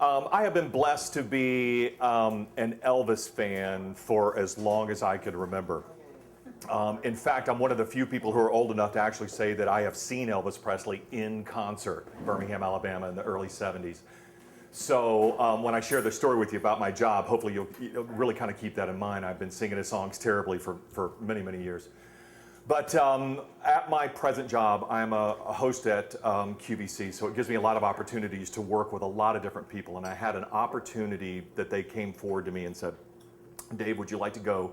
I have been blessed to be an Elvis fan for as long as I can remember. In fact, I'm one of the few people who are old enough to actually say that I have seen Elvis Presley in concert, Birmingham, Alabama, in the early 70s. So when I share the story with you about my job, hopefully you'll really kind of keep that in mind. I've been singing his songs terribly for many, many years. But at my present job, I'm a host at QVC, so it gives me a lot of opportunities to work with a lot of different people. And I had an opportunity that they came forward to me and said, Dave, would you like to go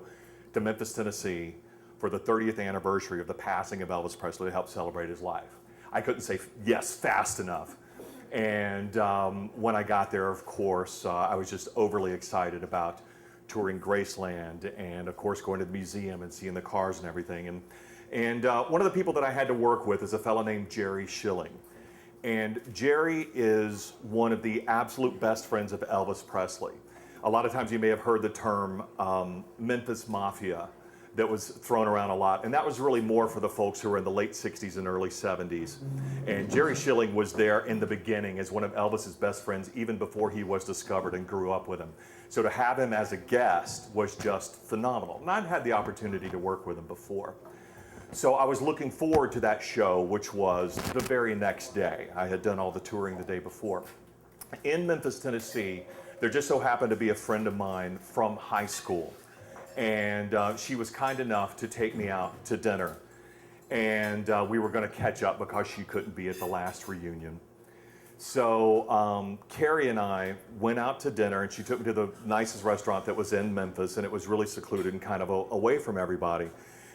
to Memphis, Tennessee for the 30th anniversary of the passing of Elvis Presley to help celebrate his life? I couldn't say yes fast enough. And when I got there, of course, I was just overly excited about touring Graceland and, of course, going to the museum and seeing the cars and everything. And one of the people that I had to work with is a fellow named Jerry Schilling. And Jerry is one of the absolute best friends of Elvis Presley. A lot of times you may have heard the term Memphis Mafia that was thrown around a lot, and that was really more for the folks who were in the late 60s and early 70s. And Jerry Schilling was there in the beginning as one of Elvis's best friends, even before he was discovered and grew up with him. So to have him as a guest was just phenomenal. And I'd had the opportunity to work with him before. So I was looking forward to that show, which was the very next day. I had done all the touring the day before. In Memphis, Tennessee, there just so happened to be a friend of mine from high school. And she was kind enough to take me out to dinner. And we were going to catch up because she couldn't be at the last reunion. So Carrie and I went out to dinner, and she took me to the nicest restaurant that was in Memphis, and it was really secluded and kind of away from everybody.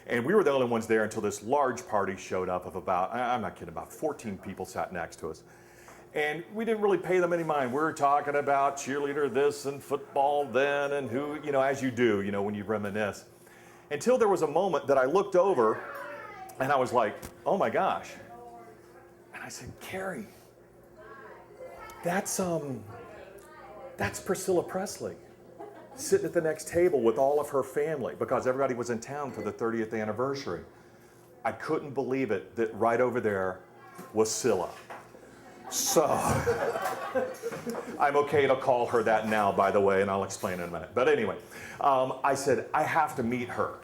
And we were the only ones there until this large party showed up of about, I'm not kidding, about 14 people sat next to us. And we didn't really pay them any mind. We were talking about cheerleader this and football then and who, as you do, when you reminisce. Until there was a moment that I looked over and I was like, oh my gosh. And I said, Carrie, that's Priscilla Presley sitting at the next table with all of her family because everybody was in town for the 30th anniversary. I couldn't believe it that right over there was Scylla. So, I'm okay to call her that now, by the way, and I'll explain in a minute. But anyway, I said, I have to meet her.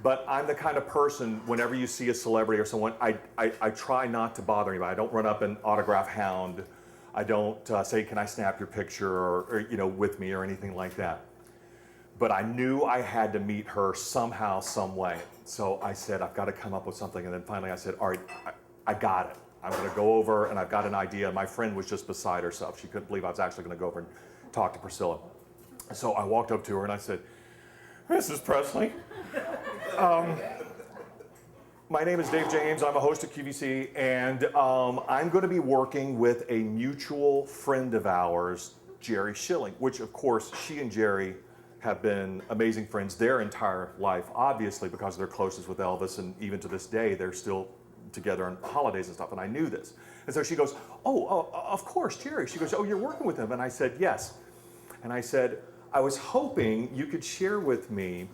But I'm the kind of person, whenever you see a celebrity or someone, I try not to bother anybody. I don't run up and autograph hound. I don't say, can I snap your picture or with me or anything like that. But I knew I had to meet her somehow, some way. So I said, I've got to come up with something. And then finally I said, all right, I got it. I'm going to go over, and I've got an idea. My friend was just beside herself. She couldn't believe I was actually going to go over and talk to Priscilla. So I walked up to her and I said, Mrs. Presley, my name is Dave James. I'm a host at QVC, and I'm going to be working with a mutual friend of ours, Jerry Schilling, which, of course, she and Jerry have been amazing friends their entire life, obviously, because of their closeness with Elvis, and even to this day, they're still together on holidays and stuff, and I knew this. And so she goes, oh, of course, Jerry. She goes, oh, you're working with him? And I said, yes. And I said, I was hoping you could share with me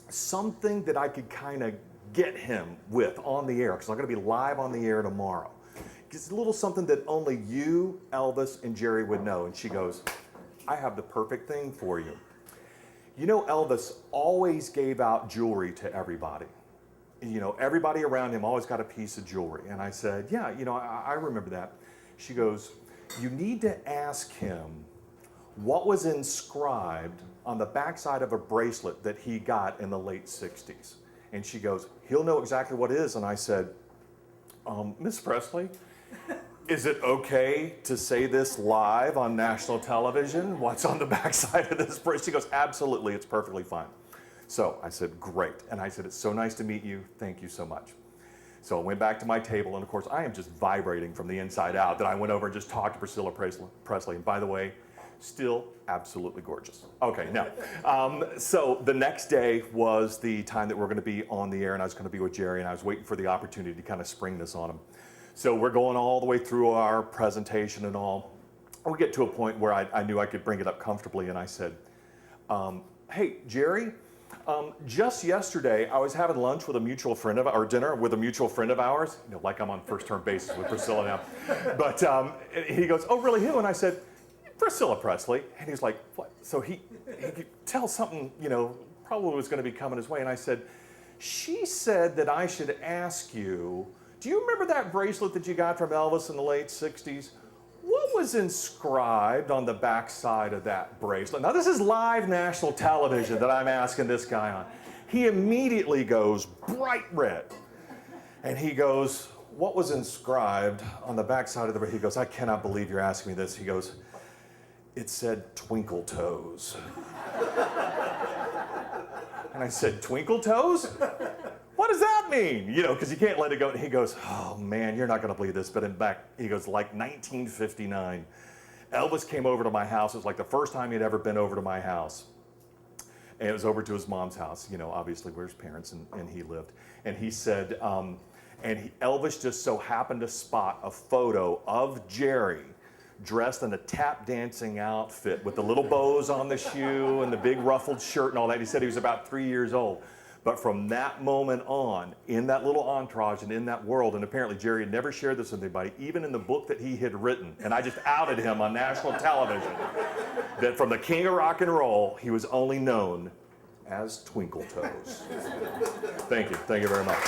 something that I could kind of get him with on the air, because I'm going to be live on the air tomorrow. It's a little something that only you, Elvis, and Jerry would know. And she goes, I have the perfect thing for you. Elvis always gave out jewelry to everybody. Everybody around him always got a piece of jewelry. And I said, yeah, I remember that. She goes, you need to ask him what was inscribed on the backside of a bracelet that he got in the late 60s. And she goes, he'll know exactly what it is. And I said, Miss Presley, is it okay to say this live on national television? What's on the backside of this bracelet? She goes, absolutely, it's perfectly fine. So I said, great. And I said, it's so nice to meet you. Thank you so much. So I went back to my table, and of course, I am just vibrating from the inside out that I went over and just talked to Priscilla Presley. And by the way, still absolutely gorgeous. Okay, now, so the next day was the time that we're going to be on the air, and I was going to be with Jerry, and I was waiting for the opportunity to kind of spring this on him. So we're going all the way through our presentation and all. We get to a point where I knew I could bring it up comfortably, and I said, hey, Jerry, just yesterday, I was having lunch with a mutual friend of, or dinner with a mutual friend of ours, like I'm on first-term basis with Priscilla now. But he goes, oh, really, who? And I said, Priscilla Presley. And he's like, what? So he could tell something, probably was going to be coming his way. And I said, she said that I should ask you, do you remember that bracelet that you got from Elvis in the late 60s? What was inscribed on the backside of that bracelet? Now, this is live national television that I'm asking this guy on. He immediately goes bright red. And he goes, what was inscribed on the backside of the bracelet? He goes, I cannot believe you're asking me this. He goes, it said twinkle toes. And I said, twinkle toes? What does that mean? Because you can't let it go. And he goes, oh man, you're not going to believe this. But in back, he goes, like 1959, Elvis came over to my house. It was like the first time he'd ever been over to my house. And it was over to his mom's house, obviously where his parents and he lived. And he said, Elvis just so happened to spot a photo of Jerry dressed in a tap dancing outfit with the little bows on the shoe and the big ruffled shirt and all that. He said he was about 3 years old. But from that moment on, in that little entourage and in that world, and apparently Jerry had never shared this with anybody, even in the book that he had written, and I just outed him on national television, that from the king of rock and roll, he was only known as Twinkle Toes. Thank you very much.